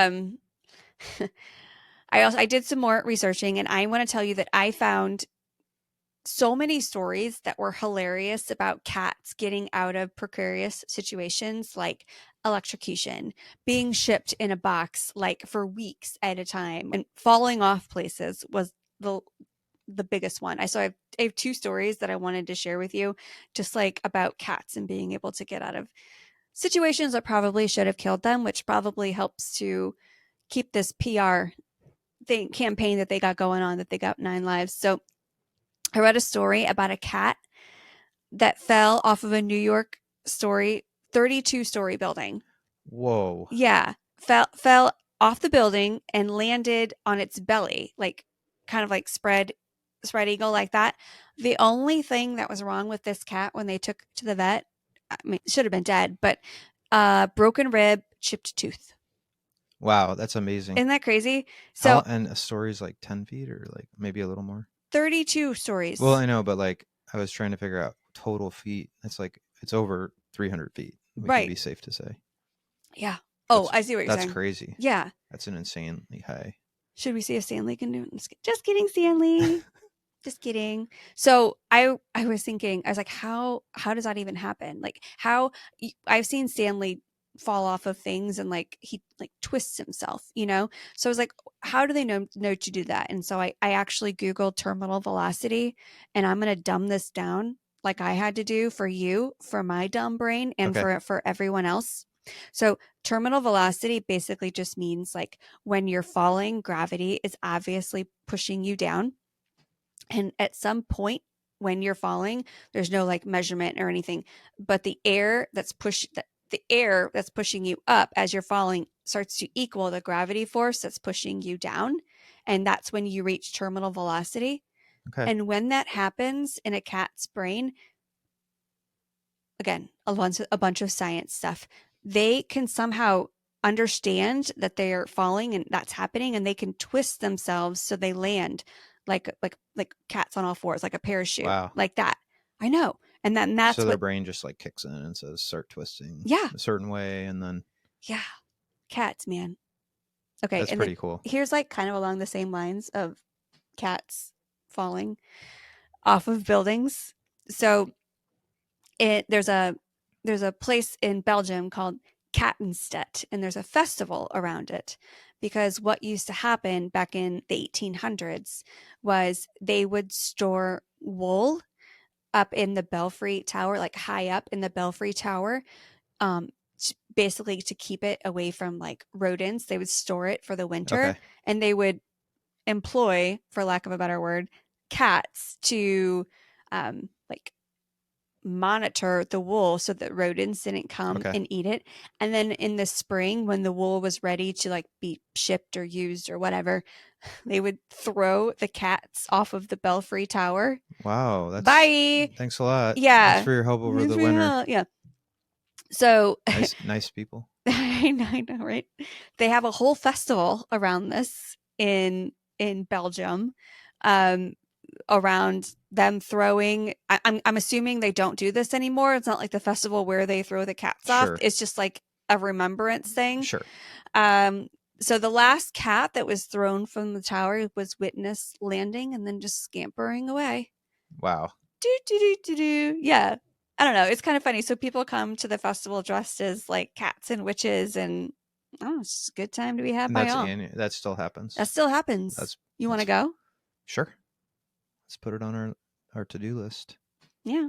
Um, I did some more researching, and I want to tell you that I found so many stories that were hilarious about cats getting out of precarious situations like electrocution, being shipped in a box like for weeks at a time, and falling off places was the the biggest one. I have two stories that I wanted to share with you, just like about cats and being able to get out of situations that probably should have killed them, which probably helps to keep this PR thing campaign that they got going on, that they got 9 lives. So I read a story about a cat that fell off of a New York story 32-story building. Whoa. Yeah, fell off the building and landed on its belly, like kind of like spread eagle like that. The only thing that was wrong with this cat when they took to the vet, I mean, it should have been dead, but broken rib, chipped tooth. Wow, that's amazing. Isn't that crazy? How So and a story's like 10 feet or like maybe a little more? 32 Well, stories. I know, but like I was trying to figure out total feet. It's like it's over 300 feet. We can Right. be safe to say. Yeah. Oh, That's I see what you're that's saying. crazy. Yeah. That's an insanely high. Should we see if Stanley can do it? Just kidding, Stanley. Just kidding. So I was thinking, I was like, how does that even happen? Like how I've seen Stanley fall off of things and like he like twists himself, you know? So I was like, how do they know to do that? And so I actually Googled terminal velocity, and I'm gonna dumb this down like I had to do for you, for my dumb brain, and Okay. for everyone else. So terminal velocity basically just means like when you're falling, gravity is obviously pushing you down. And at some point when you're falling, there's no like measurement or anything, but the air that's pushing you up as you're falling starts to equal the gravity force that's pushing you down. And that's when you reach terminal velocity. Okay. And when that happens in a cat's brain, again, a bunch of science stuff, they can somehow understand that they're falling and that's happening, and they can twist themselves so they land like cats on all fours, like a parachute, Wow. like that. I know. And then So that's their what brain just like kicks in and says start twisting yeah, a certain way and then yeah. Cats, man. Okay, that's and then pretty cool. here's like kind of along the same lines of cats falling off of buildings. So it there's a place in Belgium called Kattenstedt, and there's a festival around it because what used to happen back in the 1800s was they would store wool up in the belfry tower, like high up in the belfry tower, um, basically to keep it away from like rodents. They would store it for the winter, Okay. and they would employ, for lack of a better word, cats to like monitor the wool so that rodents didn't come Okay. and eat it. And then in the spring, when the wool was ready to like be shipped or used or whatever, they would throw the cats off of the belfry tower. Wow, that's Bye. thanks a lot. Thanks Yeah. for your help over the winter. Yeah. So Nice people. I know, right? They have a whole festival around this in Belgium. Um, Around them throwing. I'm assuming they don't do this anymore. It's not like the festival where they throw the cats off. Sure. It's just like a remembrance thing. Sure. Um, so the last cat that was thrown from the tower was witnessed landing and then just scampering away. Wow. Do do do do do. Yeah, I don't know. It's kind of funny. So people come to the festival dressed as like cats and witches, and oh, it's just a good time to be had And by that's all. that still happens. That still happens. That's You want to that's go? sure. Let's put it on our to-do list. Yeah.